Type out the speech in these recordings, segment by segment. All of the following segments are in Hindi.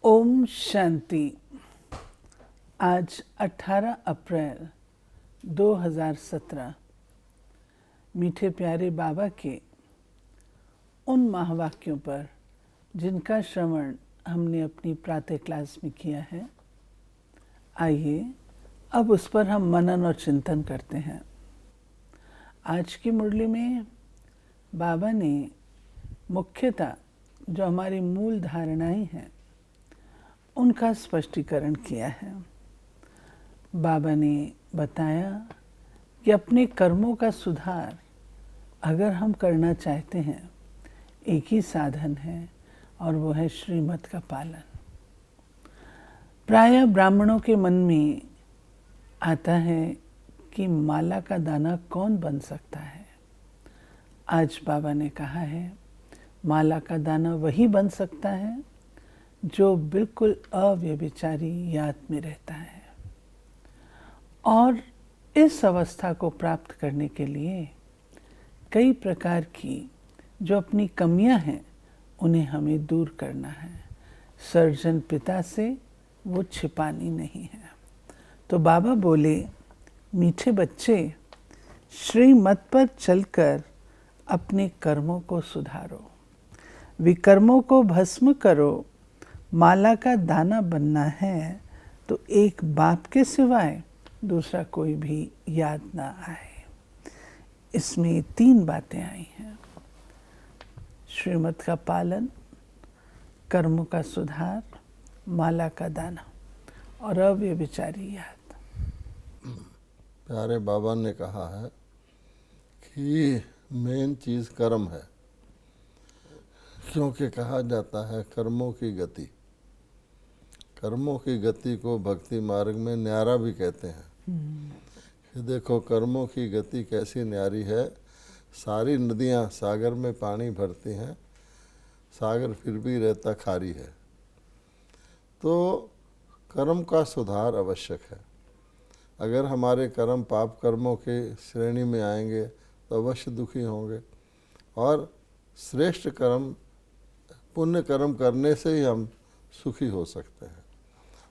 ओम शांति। आज 18 अप्रैल 2017 मीठे प्यारे बाबा के उन महावाक्यों पर जिनका श्रवण हमने अपनी प्रातः क्लास में किया है, आइए अब उस पर हम मनन और चिंतन करते हैं। आज की मुरली में बाबा ने मुख्यतः जो हमारी मूल धारणाएं हैं उनका स्पष्टीकरण किया है। बाबा ने बताया कि अपने कर्मों का सुधार अगर हम करना चाहते हैं, एक ही साधन है और वो है श्रीमत का पालन। प्रायः ब्राह्मणों के मन में आता है कि माला का दाना कौन बन सकता है। आज बाबा ने कहा है माला का दाना वही बन सकता है जो बिल्कुल अव्यभिचारी याद में रहता है। और इस अवस्था को प्राप्त करने के लिए कई प्रकार की जो अपनी कमियां हैं उन्हें हमें दूर करना है। सर्जन पिता से वो छिपानी नहीं है। तो बाबा बोले, मीठे बच्चे, श्रीमत पर चलकर अपने कर्मों को सुधारो, विकर्मों को भस्म करो। माला का दाना बनना है तो एक बाप के सिवाय दूसरा कोई भी याद ना आए। इसमें 3 बातें आई हैं: श्रीमत का पालन, कर्मों का सुधार, माला का दाना और अव्यभिचारी याद। प्यारे बाबा ने कहा है कि मेन चीज़ कर्म है, क्योंकि कहा जाता है कर्मों की गति। कर्मों की गति को भक्ति मार्ग में न्यारा भी कहते हैं। कि देखो कर्मों की गति कैसी न्यारी है। सारी नदियाँ सागर में पानी भरती हैं, सागर फिर भी रहता खारी है। तो कर्म का सुधार आवश्यक है। अगर हमारे कर्म पाप कर्मों के श्रेणी में आएंगे तो अवश्य दुखी होंगे। और श्रेष्ठ कर्म, पुण्य कर्म करने से ही हम सुखी हो सकते हैं।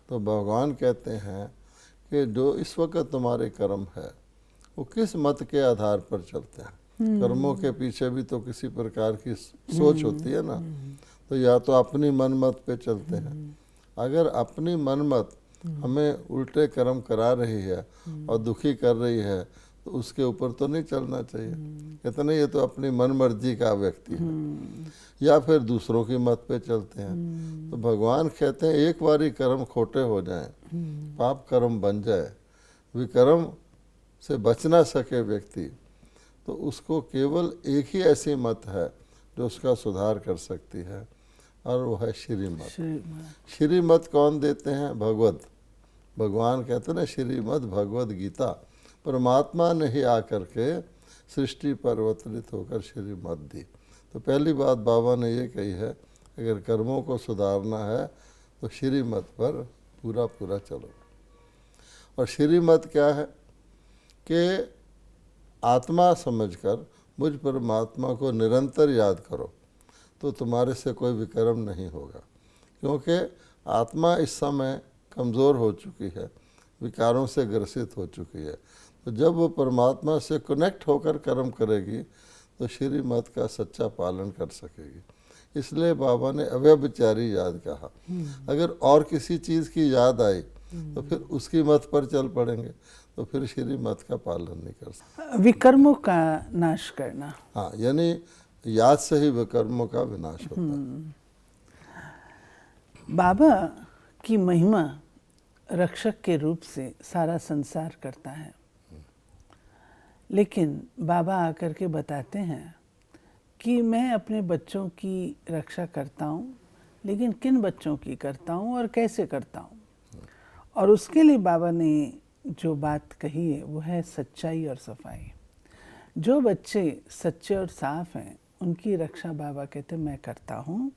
तो भगवान कहते हैं कि जो इस वक्त तुम्हारे कर्म है वो किस मत के आधार पर चलते हैं। कर्मों के पीछे भी तो किसी प्रकार की सोच होती है ना। तो या तो अपनी मन मत पे चलते हैं। अगर अपनी मन मत हमें उल्टे कर्म करा रही है और दुखी कर रही है तो उसके ऊपर तो नहीं चलना चाहिए। कहते नहीं, ये तो अपनी मन मर्जी का व्यक्ति है। या फिर दूसरों की मत पे चलते हैं। तो भगवान कहते हैं एक बारी कर्म खोटे हो जाएं, पाप कर्म बन जाए, विकर्म से बच ना सके व्यक्ति, तो उसको केवल एक ही ऐसी मत है जो उसका सुधार कर सकती है, और वो है श्रीमत। श्रीमत कौन देते हैं? भगवान कहते हैं ना, श्रीमद भगवद गीता। परमात्मा ने ही आकर के सृष्टि पर अवतरित होकर श्रीमत दी। तो पहली बात बाबा ने ये कही है, अगर कर्मों को सुधारना है तो श्रीमत पर पूरा चलो। और श्रीमत क्या है कि आत्मा समझकर मुझ परमात्मा को निरंतर याद करो तो तुम्हारे से कोई विकर्म नहीं होगा। क्योंकि आत्मा इस समय कमज़ोर हो चुकी है, विकारों से ग्रसित हो चुकी है। तो जब वो परमात्मा से कनेक्ट होकर कर्म करेगी तो श्रीमत का सच्चा पालन कर सकेगी। इसलिए बाबा ने अव्यभिचारी याद कहा। अगर और किसी चीज़ की याद आई तो फिर उसकी मत पर चल पड़ेंगे, तो फिर श्रीमत का पालन नहीं कर सकते। विकर्मों का नाश करना, हाँ, यानी याद से ही विकर्मों का विनाश होता है। बाबा की महिमा रक्षक के रूप से सारा संसार करता है। लेकिन बाबा आकर के बताते हैं कि मैं अपने बच्चों की रक्षा करता हूँ, लेकिन किन बच्चों की करता हूँ और कैसे करता हूँ। और उसके लिए बाबा ने जो बात कही है वो है सच्चाई और सफाई। जो बच्चे सच्चे और साफ हैं उनकी रक्षा बाबा कहते मैं करता हूँ।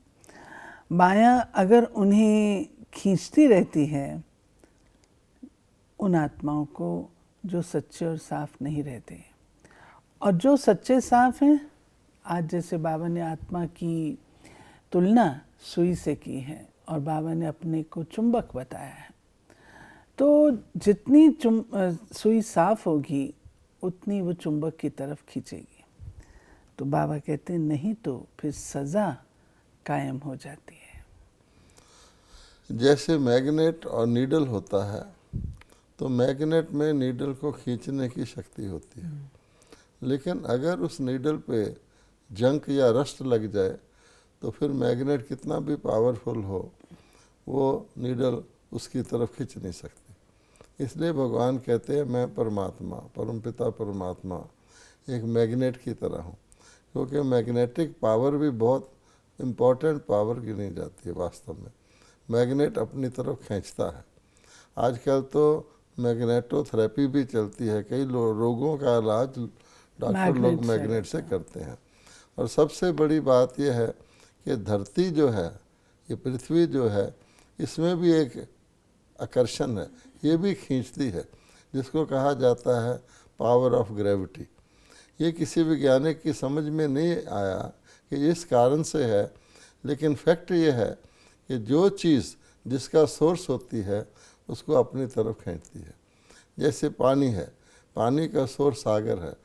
माया अगर उन्हें खींचती रहती है, उन आत्माओं को जो सच्चे और साफ नहीं रहते, और जो सच्चे साफ हैं, आज जैसे बाबा ने आत्मा की तुलना सुई से की है, और बाबा ने अपने को चुंबक बताया है। तो जितनी सुई साफ होगी उतनी वो चुंबक की तरफ खींचेगी। तो बाबा कहते हैं नहीं तो फिर सज़ा कायम हो जाती है। जैसे मैग्नेट और नीडल होता है, तो मैग्नेट में नीडल को खींचने की शक्ति होती है, लेकिन अगर उस नीडल पे जंक या रस्ट लग जाए तो फिर मैग्नेट कितना भी पावरफुल हो वो नीडल उसकी तरफ खींच नहीं सकती। इसलिए भगवान कहते हैं मैं परमात्मा, परमपिता परमात्मा एक मैग्नेट की तरह हूँ, क्योंकि मैग्नेटिक पावर भी बहुत इम्पोर्टेंट पावर गिनी जाती है। वास्तव में मैग्नेट अपनी तरफ खींचता है। आजकल तो मैग्नेटोथेरेपी भी चलती है, कई रोगों का इलाज डॉक्टर लोग मैग्नेट से करते हैं। और सबसे बड़ी बात यह है कि धरती जो है, ये पृथ्वी जो है, इसमें भी एक आकर्षण है, ये भी खींचती है, जिसको कहा जाता है पावर ऑफ ग्रेविटी। ये किसी वैज्ञानिक की समझ में नहीं आया कि इस कारण से है, लेकिन फैक्ट ये है कि जो चीज़ जिसका सोर्स होती है उसको अपनी तरफ खींचती है। जैसे पानी है, पानी का सोर्स सागर है।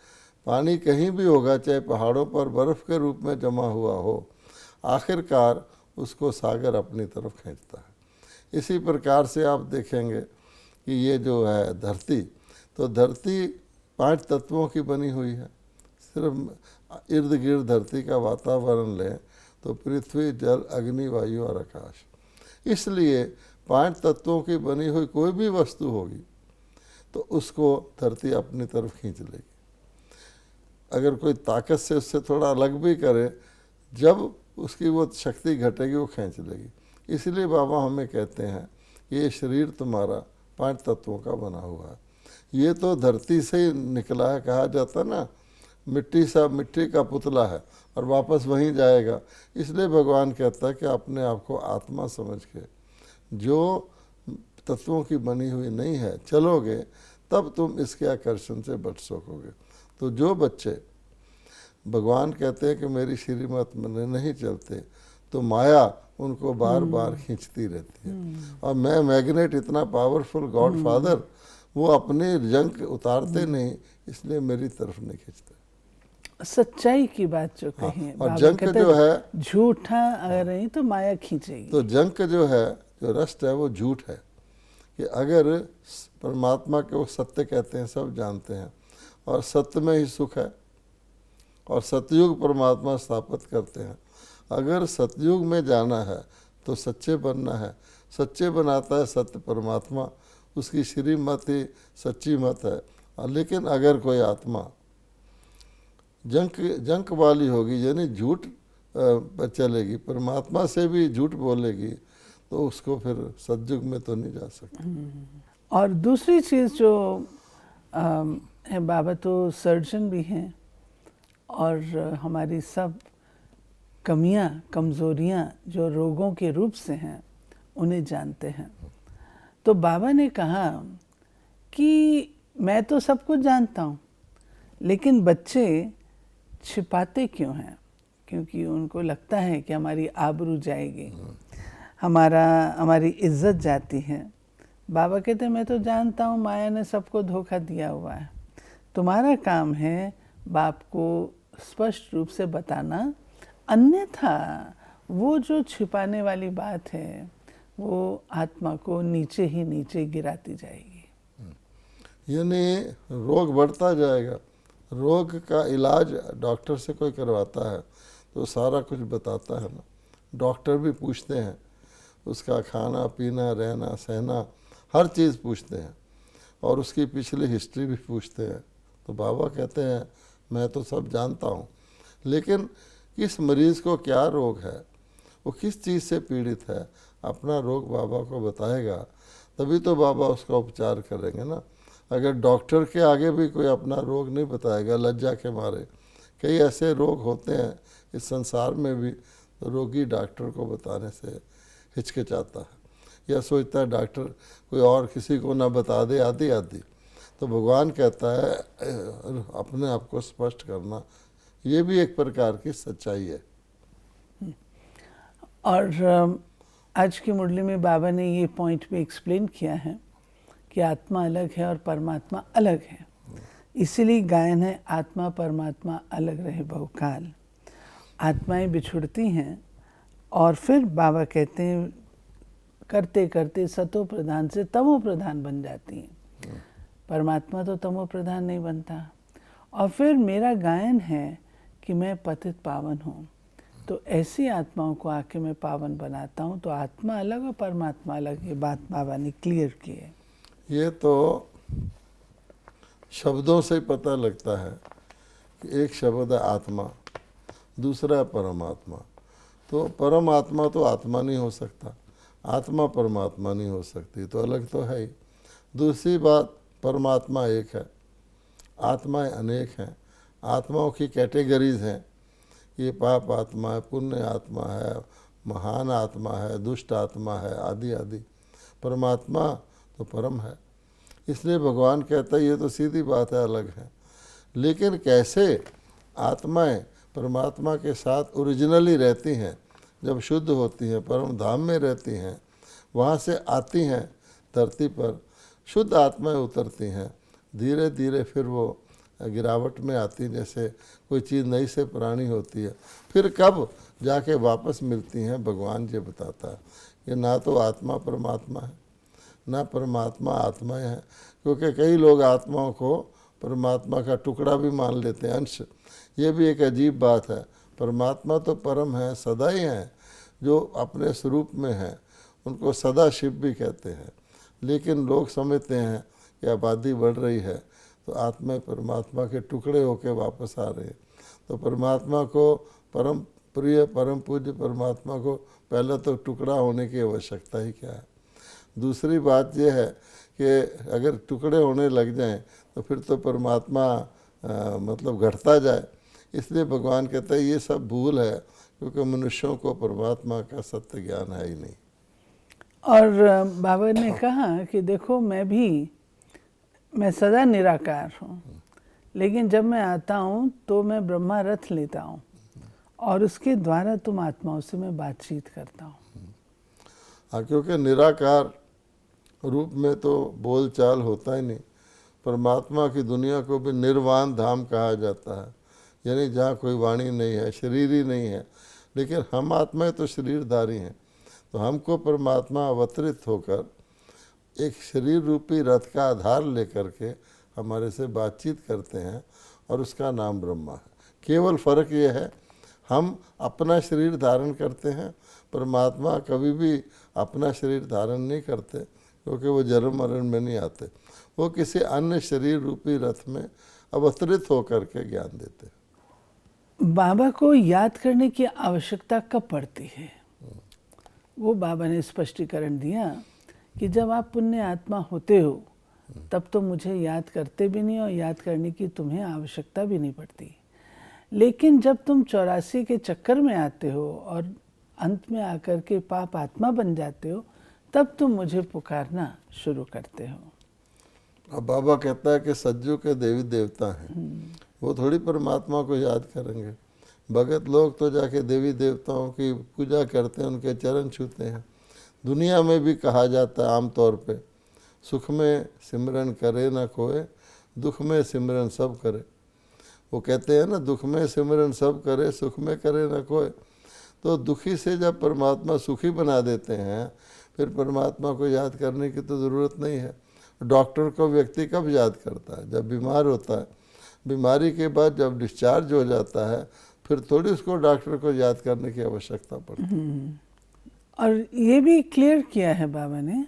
पानी कहीं भी होगा, चाहे पहाड़ों पर बर्फ़ के रूप में जमा हुआ हो, आखिरकार उसको सागर अपनी तरफ खींचता है। इसी प्रकार से आप देखेंगे कि ये जो है धरती, तो धरती 5 तत्वों की बनी हुई है। सिर्फ इर्द गिर्द धरती का वातावरण लें तो पृथ्वी, जल, अग्नि, वायु और आकाश। इसलिए 5 तत्वों की बनी हुई कोई भी वस्तु होगी तो उसको धरती अपनी तरफ खींच लेगी। अगर कोई ताकत से उससे थोड़ा अलग भी करे, जब उसकी वो शक्ति घटेगी वो खींच लेगी। इसलिए बाबा हमें कहते हैं कि ये शरीर तुम्हारा 5 तत्वों का बना हुआ है। ये तो धरती से ही निकला है, कहा जाता ना मिट्टी का पुतला है और वापस वहीं जाएगा। इसलिए भगवान कहता है कि अपने आप को आत्मा समझ के जो तत्वों की बनी हुई नहीं है चलोगे, तब तुम इसके आकर्षण से बच सकोगे। तो जो बच्चे भगवान कहते हैं कि मेरी श्रीमत में नहीं चलते, तो माया उनको बार बार खींचती रहती है। और मैं मैग्नेट इतना पावरफुल गॉड फादर, वो अपने जंक उतारते नहीं, इसलिए मेरी तरफ नहीं खींचते। सच्चाई की बात जो कही है, और जंक जो है झूठा अगर नहीं तो माया खींचेगी। तो जंक जो है, जो रस्ट है, वो झूठ है। कि अगर परमात्मा के वो सत्य कहते हैं, सब जानते हैं, और सत्य में ही सुख है, और सतयुग परमात्मा स्थापित करते हैं। अगर सतयुग में जाना है तो सच्चे बनना है, सच्चे बनाता है सत्य परमात्मा, उसकी श्रीमत ही सच्ची मत है। लेकिन अगर कोई आत्मा जंक वाली होगी, यानी झूठ पर चलेगी, परमात्मा से भी झूठ बोलेगी, तो उसको फिर सतयुग में तो नहीं जा सकता। और दूसरी चीज़ जो है, बाबा तो सर्जन भी हैं और हमारी सब कमियां, कमज़ोरियां जो रोगों के रूप से हैं उन्हें जानते हैं। तो बाबा ने कहा कि मैं तो सब कुछ जानता हूँ, लेकिन बच्चे छिपाते क्यों हैं? क्योंकि उनको लगता है कि हमारी आबरू जाएगी, हमारी इज्जत जाती है। बाबा कहते हैं मैं तो जानता हूँ माया ने सबको धोखा दिया हुआ है। तुम्हारा काम है बाप को स्पष्ट रूप से बताना, अन्यथा वो जो छिपाने वाली बात है वो आत्मा को नीचे ही नीचे गिराती जाएगी। यानी रोग बढ़ता जाएगा। रोग का इलाज डॉक्टर से कोई करवाता है तो सारा कुछ बताता है ना। डॉक्टर भी पूछते हैं, उसका खाना पीना, रहना सहना, हर चीज़ पूछते हैं, और उसकी पिछली हिस्ट्री भी पूछते हैं। तो बाबा कहते हैं मैं तो सब जानता हूँ, लेकिन किस मरीज़ को क्या रोग है, वो किस चीज़ से पीड़ित है, अपना रोग बाबा को बताएगा, तभी तो बाबा उसका उपचार करेंगे ना। अगर डॉक्टर के आगे भी कोई अपना रोग नहीं बताएगा लज्जा के मारे, कई ऐसे रोग होते हैं इस संसार में भी, तो रोगी डॉक्टर को बताने से हिचकिचाता है या सोचता है डॉक्टर कोई और किसी को ना बता दे, आदि। तो भगवान कहता है अपने आप को स्पष्ट करना, ये भी एक प्रकार की सच्चाई है। और आज की मुरली में बाबा ने ये पॉइंट भी एक्सप्लेन किया है कि आत्मा अलग है और परमात्मा अलग है। इसीलिए गायन है आत्मा परमात्मा अलग रहे बहुकाल। आत्माएं बिछुड़ती हैं और फिर बाबा कहते हैं करते करते सतो प्रधान से तमो प्रधान बन जाती हैं। परमात्मा तो तमो प्रधान नहीं बनता। और फिर मेरा गायन है कि मैं पतित पावन हूँ, तो ऐसी आत्माओं को आके मैं पावन बनाता हूँ। तो आत्मा अलग और परमात्मा अलग, ये बात बाबा ने क्लियर की है। ये तो शब्दों से पता लगता है कि एक शब्द है आत्मा, दूसरा है परमात्मा। तो परमात्मा तो आत्मा नहीं हो सकता, आत्मा परमात्मा नहीं हो सकती, तो अलग तो है ही। दूसरी बात, परमात्मा एक है, आत्माएं अनेक हैं। आत्माओं की कैटेगरीज हैं, ये पाप आत्मा है, पुण्य आत्मा है, महान आत्मा है, दुष्ट आत्मा है, आदि आदि। परमात्मा तो परम है। इसलिए भगवान कहता है ये तो सीधी बात है, अलग है। लेकिन कैसे आत्माएं परमात्मा के साथ ओरिजिनली रहती हैं, जब शुद्ध होती हैं, परम धाम में रहती हैं, वहाँ से आती हैं धरती पर, शुद्ध आत्माएं उतरती हैं, धीरे धीरे फिर वो गिरावट में आती, जैसे कोई चीज़ नई से पुरानी होती है, फिर कब जाके वापस मिलती हैं, भगवान जी बताता है। ये ना तो आत्मा परमात्मा है, ना परमात्मा आत्मा है। क्योंकि कई लोग आत्माओं को परमात्मा का टुकड़ा भी मान लेते हैं, अंश। ये भी एक अजीब बात है। परमात्मा तो परम है, सदा ही है, जो अपने स्वरूप में है, उनको सदा शिव भी कहते हैं। लेकिन लोग समझते हैं कि आबादी बढ़ रही है तो आत्मा परमात्मा के टुकड़े होकर वापस आ रहे हैं। तो परमात्मा को, परम प्रिय परम पूज्य परमात्मा को पहले तो टुकड़ा होने की आवश्यकता ही क्या है। दूसरी बात यह है कि अगर टुकड़े होने लग जाएं तो फिर तो परमात्मा मतलब घटता जाए। इसलिए भगवान कहता है ये सब भूल है, क्योंकि मनुष्यों को परमात्मा का सत्य ज्ञान है ही नहीं। और बाबा ने कहा कि देखो मैं सदा निराकार हूँ, लेकिन जब मैं आता हूँ तो मैं ब्रह्मा रथ लेता हूँ और उसके द्वारा तुम आत्माओं से मैं बातचीत करता हूँ। हाँ, क्योंकि निराकार रूप में तो बोल चाल होता ही नहीं। परमात्मा की दुनिया को भी निर्वाण धाम कहा जाता है, यानी जहाँ कोई वाणी नहीं है, शरीर ही नहीं है। लेकिन हम आत्माएं तो शरीरधारी हैं, तो हमको परमात्मा अवतरित होकर एक शरीर रूपी रथ का आधार लेकर के हमारे से बातचीत करते हैं, और उसका नाम ब्रह्मा है। केवल फ़र्क ये है, हम अपना शरीर धारण करते हैं, परमात्मा कभी भी अपना शरीर धारण नहीं करते, क्योंकि वो जन्म मरण में नहीं आते। वो किसी अन्य शरीर रूपी रथ में अवतरित होकर के ज्ञान देते हैं। बाबा को याद करने की आवश्यकता कब पड़ती है, वो बाबा ने स्पष्टीकरण दिया कि जब आप पुण्य आत्मा होते हो तब तो मुझे याद करते भी नहीं और याद करने की तुम्हें आवश्यकता भी नहीं पड़ती। लेकिन जब तुम 84 के चक्कर में आते हो और अंत में आकर के पाप आत्मा बन जाते हो, तब तुम मुझे पुकारना शुरू करते हो। अब बाबा कहता है कि सज्जू के देवी देवता हैं, वो थोड़ी परमात्मा को याद करेंगे। भगत लोग तो जाके देवी देवताओं की पूजा करते हैं, उनके चरण छूते हैं। दुनिया में भी कहा जाता है आम तौर पे, सुख में सिमरन करे न कोय, दुख में सिमरन सब करे। वो कहते हैं ना, दुख में सिमरन सब करे, सुख में करे न कोय। तो दुखी से जब परमात्मा सुखी बना देते हैं, फिर परमात्मा को याद करने की तो ज़रूरत नहीं है। डॉक्टर को व्यक्ति कब याद करता है? जब बीमार होता है। बीमारी के बाद जब डिस्चार्ज हो जाता है, फिर थोड़ी उसको डॉक्टर को याद करने की आवश्यकता पड़ती है। और ये भी क्लियर किया है बाबा ने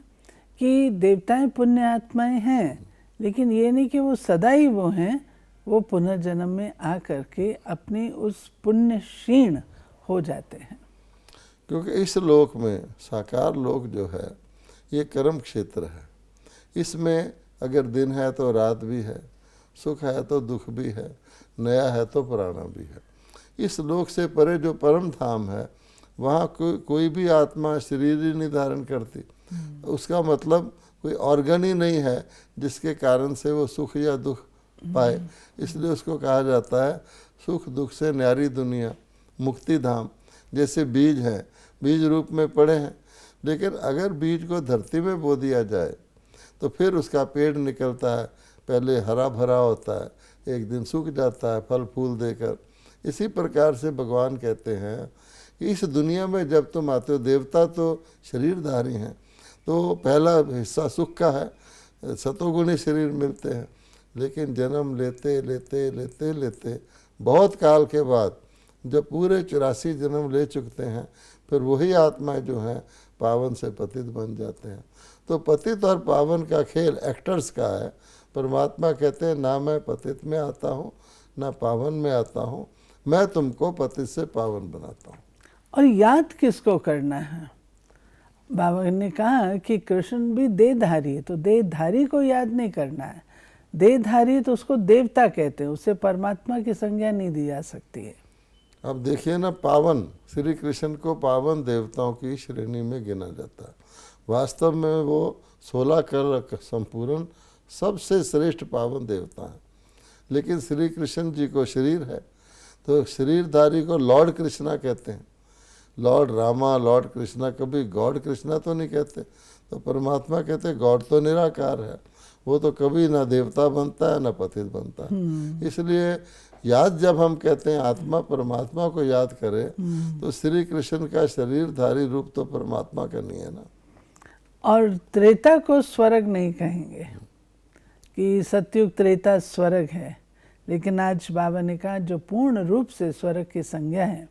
कि देवताएं पुण्य आत्माएं हैं, लेकिन ये नहीं कि वो सदा ही वो हैं, वो पुनर्जन्म में आ करके अपनी उस पुण्य क्षीण हो जाते हैं। क्योंकि इस लोक में, साकार लोक जो है, ये कर्म क्षेत्र है। इसमें अगर दिन है तो रात भी है, सुख है तो दुख भी है, नया है तो पुराना भी है। इस लोक से परे जो परम धाम है, वहाँ कोई भी आत्मा शरीर ही नहीं धारण करती। उसका मतलब कोई ऑर्गन ही नहीं है जिसके कारण से वो सुख या दुख पाए। इसलिए उसको कहा जाता है सुख दुख से न्यारी दुनिया, मुक्ति धाम। जैसे बीज हैं, बीज रूप में पड़े हैं, लेकिन अगर बीज को धरती में बो दिया जाए तो फिर उसका पेड़ निकलता है, पहले हरा भरा होता है, एक दिन सूख जाता है फल फूल देकर। इसी प्रकार से भगवान कहते हैं कि इस दुनिया में जब तुम आते हो, देवता तो शरीरधारी हैं, तो पहला हिस्सा सुख का है, सतोगुणी शरीर मिलते हैं, लेकिन जन्म लेते लेते लेते लेते बहुत काल के बाद जब पूरे 84 जन्म ले चुकते हैं, फिर वही आत्माएं जो हैं पावन से पतित बन जाते हैं। तो पतित और पावन का खेल एक्टर्स का है। परमात्मा कहते हैं ना मैं पतित में आता हूँ ना पावन में आता हूँ, मैं तुमको पतित से पावन बनाता हूँ। और याद किसको करना है? बाबा ने कहा कि कृष्ण भी देहधारी है, तो देहधारी को याद नहीं करना है। देहधारी तो उसको देवता कहते हैं, उसे परमात्मा की संज्ञा नहीं दी जा सकती है। अब देखिए ना, पावन श्री कृष्ण को पावन देवताओं की श्रेणी में गिना जाता है। वास्तव में वो 16 कल संपूर्ण सबसे श्रेष्ठ पावन देवता हैं। लेकिन श्री कृष्ण जी को शरीर है, तो शरीरधारी को लॉर्ड कृष्णा कहते हैं। लॉर्ड रामा, लॉर्ड कृष्णा, कभी गॉड कृष्णा तो नहीं कहते। तो परमात्मा कहते गॉड तो निराकार है, वो तो कभी ना देवता बनता है ना पतित बनता है। इसलिए याद जब हम कहते हैं आत्मा परमात्मा को याद करें, तो श्री कृष्ण का शरीरधारी रूप तो परमात्मा का नहीं है ना। और त्रेता को स्वर्ग नहीं कहेंगे कि सतयुग त्रेता स्वर्ग है, लेकिन आज बाबा ने कहा जो पूर्ण रूप से स्वर्ग की संज्ञा है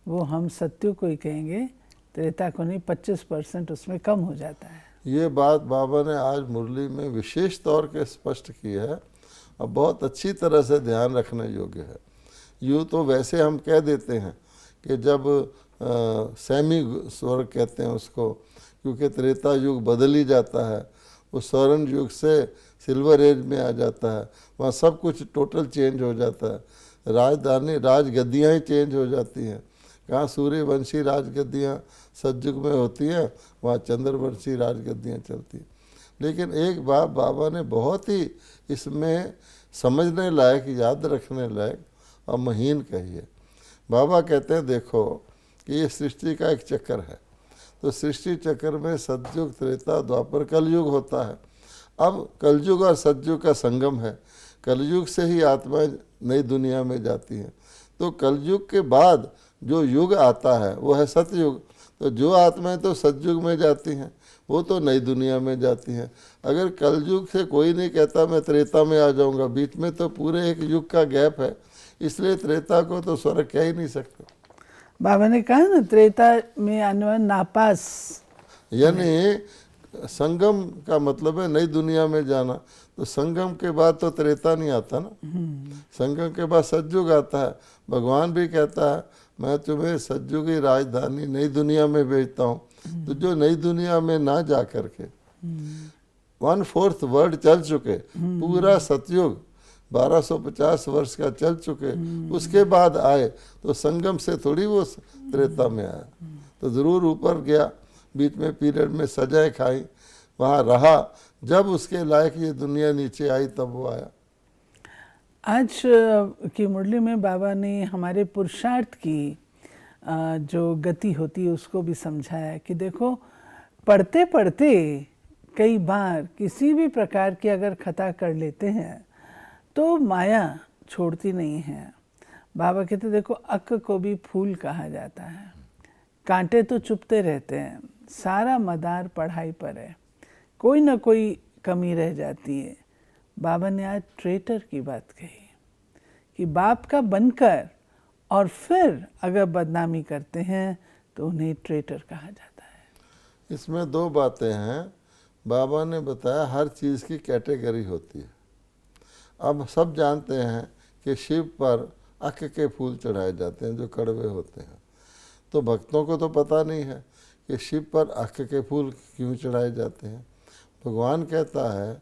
वो हम सतयुग को ही कहेंगे, त्रेता को नहीं। 25% उसमें कम हो जाता है। ये बात बाबा ने आज मुरली में विशेष तौर पे स्पष्ट की है और बहुत अच्छी तरह से ध्यान रखने योग्य है। यूँ तो वैसे हम कह देते हैं कि जब सेमी स्वर्ग कहते हैं उसको, क्योंकि त्रेता युग बदल ही जाता है, वो स्वर्ण युग से सिल्वर एज में आ जाता है, वहाँ सब कुछ टोटल चेंज हो जाता है। राजधानी राजगद्दियाँ ही चेंज हो जाती हैं। कहाँ सूर्यवंशी राजगद्दियाँ सतयुग में होती हैं, वहाँ चंद्रवंशी राजगद्दियाँ चलती हैं। लेकिन एक बात बाबा ने बहुत ही इसमें समझने लायक, याद रखने लायक और महीन कही है। बाबा कहते हैं देखो कि ये सृष्टि का एक चक्कर है, तो सृष्टि चक्कर में सतयुग त्रेता द्वापर कलयुग होता है। अब कलयुग और सतयुग का संगम है, कलयुग से ही आत्माएं नई दुनिया में जाती हैं। तो कलयुग के बाद जो युग आता है वो है सतयुग। तो जो आत्माएं तो सतयुग में जाती हैं वो तो नई दुनिया में जाती हैं। अगर कलयुग से कोई नहीं कहता मैं त्रेता में आ जाऊंगा, बीच में तो पूरे एक युग का गैप है, इसलिए त्रेता को तो स्वर्ग कह ही नहीं सकते। बाबा ने कहा ना त्रेता में आने वाला नापास, यानी संगम का मतलब है नई दुनिया में जाना। तो संगम के बाद तो त्रेता नहीं आता ना, संगम के बाद सतयुग आता है। भगवान भी कहता है मैं तुम्हें सतयुग की राजधानी नई दुनिया में भेजता हूँ। तो जो नई दुनिया में ना जा करके 1/4 वर्ल्ड चल चुके, पूरा सतयुग 1250 वर्ष का चल चुके, उसके बाद आए, तो संगम से थोड़ी वो त्रेता में आया। तो ज़रूर ऊपर गया, बीच में पीरियड में सजाएं खाई, वहाँ रहा, जब उसके लायक ये दुनिया नीचे आई तब वो आया। आज की मुरली में बाबा ने हमारे पुरुषार्थ की जो गति होती है उसको भी समझाया कि देखो पढ़ते पढ़ते कई बार किसी भी प्रकार की अगर खता कर लेते हैं तो माया छोड़ती नहीं है। बाबा कहते देखो अक्क को भी फूल कहा जाता है, कांटे तो चुभते रहते हैं, सारा मदार पढ़ाई पर है, कोई ना कोई कमी रह जाती है। बाबा ने आज ट्रेटर की बात कही कि बाप का बनकर और फिर अगर बदनामी करते हैं तो उन्हें ट्रेटर कहा जाता है। इसमें दो बातें हैं। बाबा ने बताया हर चीज़ की कैटेगरी होती है। अब सब जानते हैं कि शिव पर अक्क के फूल चढ़ाए जाते हैं जो कड़वे होते हैं। तो भक्तों को तो पता नहीं है कि शिव पर अक्क के फूल क्यों चढ़ाए जाते हैं। भगवान कहता है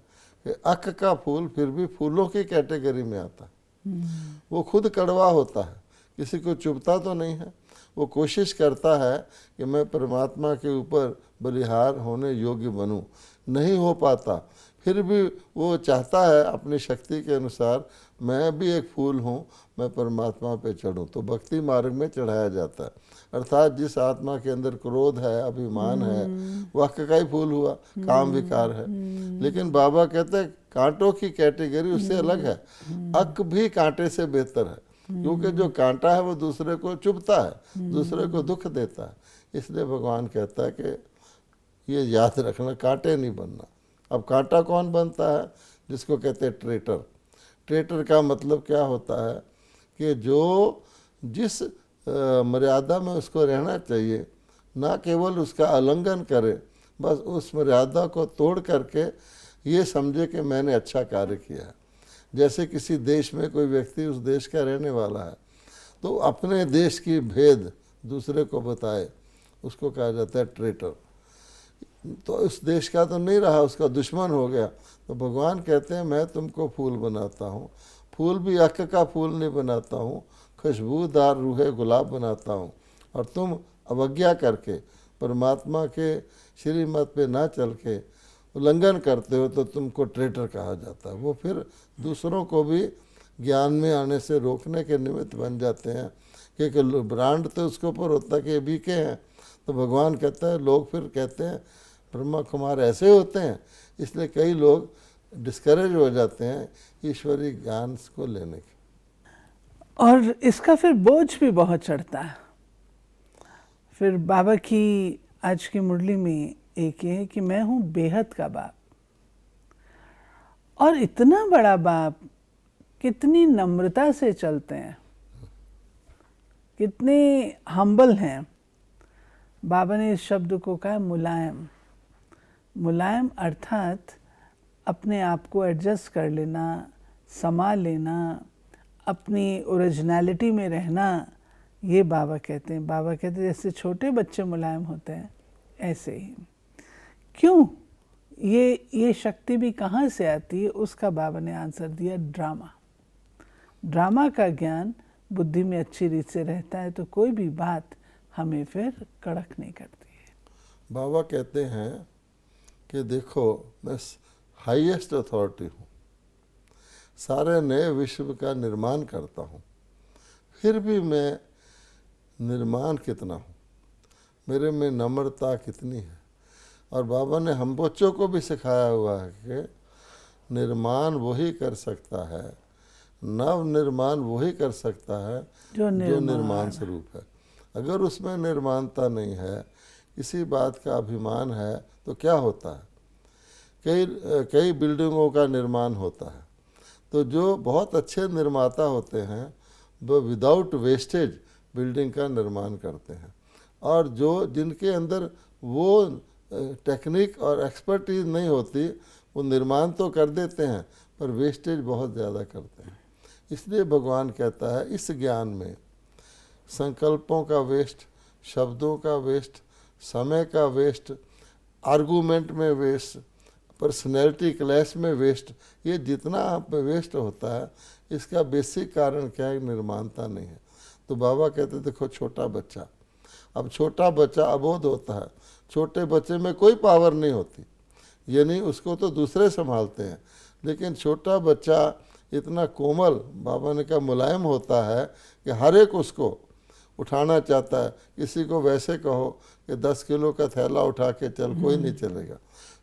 कि अक्क का फूल फिर भी फूलों की कैटेगरी में आता है। वो खुद कड़वा होता है, किसी को चुभता तो नहीं है। वो कोशिश करता है कि मैं परमात्मा के ऊपर बलिहार होने योग्य बनूं, नहीं हो पाता, फिर भी वो चाहता है अपनी शक्ति के अनुसार मैं भी एक फूल हूँ, मैं परमात्मा पे चढ़ूँ, तो भक्ति मार्ग में चढ़ाया जाता है। अर्थात जिस आत्मा के अंदर क्रोध है, अभिमान है, वह का ही फूल हुआ, काम विकार है। लेकिन बाबा कहते हैं कांटों की कैटेगरी उससे अलग है, अक भी कांटे से बेहतर है, क्योंकि जो कांटा है वो दूसरे को चुभता है, दूसरे को दुख देता है। इसलिए भगवान कहता है कि ये याद रखना, कांटे नहीं बनना। अब कांटा कौन बनता है? जिसको कहते हैं ट्रेटर। ट्रेटर का मतलब क्या होता है कि जो जिस मर्यादा में उसको रहना चाहिए, ना केवल उसका उल्लंघन करे, बस उस मर्यादा को तोड़ करके ये समझे कि मैंने अच्छा कार्य किया है। जैसे किसी देश में कोई व्यक्ति उस देश का रहने वाला है, तो अपने देश की भेद दूसरे को बताए, उसको कहा जाता है ट्रेटर। तो उस देश का तो नहीं रहा, उसका दुश्मन हो गया। तो भगवान कहते हैं मैं तुमको फूल बनाता हूँ, फूल भी अक का फूल नहीं बनाता हूँ, खुशबूदार रूहे गुलाब बनाता हूँ। और तुम अवज्ञा करके परमात्मा के श्रीमत पे ना चल के उल्लंघन करते हो तो तुमको ट्रेटर कहा जाता है। वो फिर दूसरों को भी ज्ञान में आने से रोकने के निमित्त बन जाते हैं, क्योंकि ब्रांड तो उसके ऊपर होता है कि ये बीके हैं। तो भगवान कहता है, लोग फिर कहते हैं ब्रह्मा कुमार ऐसे होते हैं, इसलिए कई लोग डिस्करेज हो जाते हैं ईश्वरीय ज्ञान को लेने के। और इसका फिर बोझ भी बहुत चढ़ता है। फिर बाबा की आज की मुरली में एक ये है कि मैं हूँ बेहद का बाप, और इतना बड़ा बाप कितनी नम्रता से चलते हैं, कितने हम्बल हैं। बाबा ने इस शब्द को कहा मुलायम। मुलायम अर्थात अपने आप को एडजस्ट कर लेना, समा लेना, अपनी ओरिजिनलिटी में रहना, ये बाबा कहते हैं। बाबा कहते हैं जैसे छोटे बच्चे मुलायम होते हैं, ऐसे ही। क्यों? ये शक्ति भी कहाँ से आती है? उसका बाबा ने आंसर दिया, ड्रामा। ड्रामा का ज्ञान बुद्धि में अच्छी रीत से रहता है तो कोई भी बात हमें फिर कड़क नहीं करती है। बाबा कहते हैं कि देखो मैं हाईएस्ट अथॉरिटी हूँ, सारे नए विश्व का निर्माण करता हूँ, फिर भी मैं निर्माण कितना हूँ, मेरे में नम्रता कितनी है। और बाबा ने हम बच्चों को भी सिखाया हुआ है कि निर्माण वही कर सकता है, नव निर्माण वही कर सकता है जो निर्माण स्वरूप है। अगर उसमें निर्माणता नहीं है, किसी बात का अभिमान है, तो क्या होता है? कई बिल्डिंगों का निर्माण होता है, तो जो बहुत अच्छे निर्माता होते हैं वो विदाउट वेस्टेज बिल्डिंग का निर्माण करते हैं, और जिनके अंदर वो टेक्निक और एक्सपर्टीज नहीं होती, वो निर्माण तो कर देते हैं पर वेस्टेज बहुत ज़्यादा करते हैं। इसलिए भगवान कहता है इस ज्ञान में संकल्पों का वेस्ट, शब्दों का वेस्ट, समय का वेस्ट, आर्गूमेंट में वेस्ट, पर्सनैलिटी क्लैश में वेस्ट, ये जितना वेस्ट होता है इसका बेसिक कारण क्या है? निर्माणता नहीं है। तो बाबा कहते देखो छोटा बच्चा, अब छोटा बच्चा अबोध होता है, छोटे बच्चे में कोई पावर नहीं होती, यानी उसको तो दूसरे संभालते हैं, लेकिन छोटा बच्चा इतना कोमल, बाबा ने कहा मुलायम होता है कि हर एक उसको उठाना चाहता है। किसी को वैसे कहो कि 10 किलो का थैला उठा के चल, कोई नहीं चलेगा।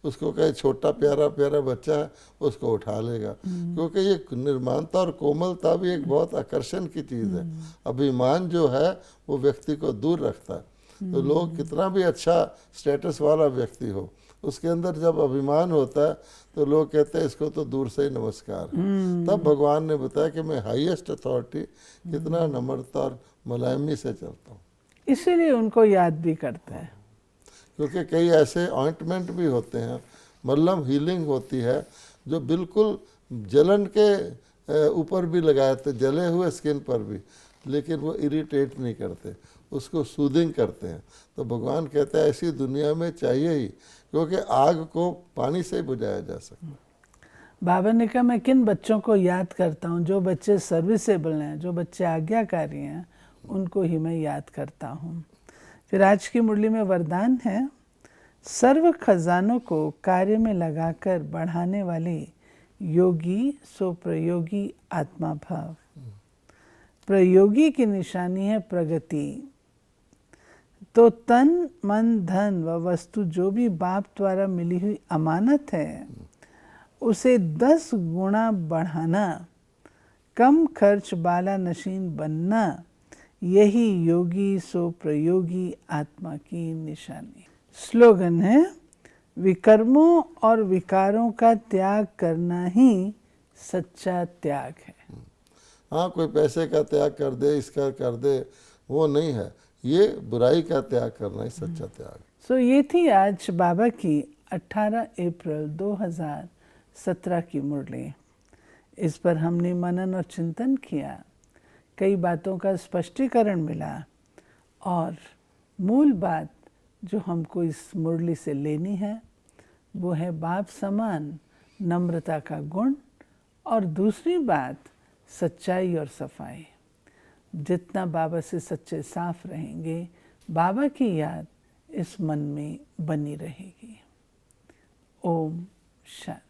उसको कहे छोटा प्यारा प्यारा बच्चा है, उसको उठा लेगा, क्योंकि ये निर्माणता और कोमलता भी एक बहुत आकर्षण की चीज़ है। अभिमान जो है वो व्यक्ति को दूर रखता है। तो लोग कितना भी अच्छा स्टेटस वाला व्यक्ति हो, उसके अंदर जब अभिमान होता है तो लोग कहते हैं इसको तो दूर से ही नमस्कार है। तब भगवान ने बताया कि मैं हाईएस्ट अथॉरिटी कितना नम्रता और मुलायमी से चलता हूँ, इसीलिए उनको याद भी करते हैं। क्योंकि कई ऐसे ऑइंटमेंट भी होते हैं, मल्लम हीलिंग होती है जो बिल्कुल जलन के ऊपर भी लगाते, जले हुए स्किन पर भी, लेकिन वो इरिटेट नहीं करते, उसको सूदिंग करते हैं। तो भगवान कहता है ऐसी दुनिया में चाहिए ही, क्योंकि आग को पानी से बुझाया जा सकता है। बाबा ने कहा मैं किन बच्चों को याद करता हूँ? जो बच्चे सर्विसेबल हैं, जो बच्चे आज्ञाकारी हैं, उनको ही मैं याद करता हूँ। फिर आज की मुरली में वरदान है, सर्व खजानों को कार्य में लगाकर बढ़ाने वाले योगी सो प्रयोगी आत्मा भाव। प्रयोगी की निशानी है प्रगति। तो तन मन धन व वस्तु जो भी बाप द्वारा मिली हुई अमानत है उसे 10 गुना बढ़ाना, कम खर्च बाला नशीन बनना, यही योगी सो प्रयोगी आत्मा की निशानी। स्लोगन है, विकर्मों और विकारों का त्याग करना ही सच्चा त्याग है। हाँ, कोई पैसे का त्याग कर दे, इसका कर दे, वो नहीं है। ये बुराई का त्याग करना ही सच्चा त्याग। सो ये थी आज बाबा की 18 अप्रैल 2017 की मुरली। इस पर हमने मनन और चिंतन किया, कई बातों का स्पष्टीकरण मिला और मूल बात जो हमको इस मुरली से लेनी है वो है बाप समान नम्रता का गुण, और दूसरी बात सच्चाई और सफाई। जितना बाबा से सच्चे साफ रहेंगे, बाबा की याद इस मन में बनी रहेगी। ओम शांति।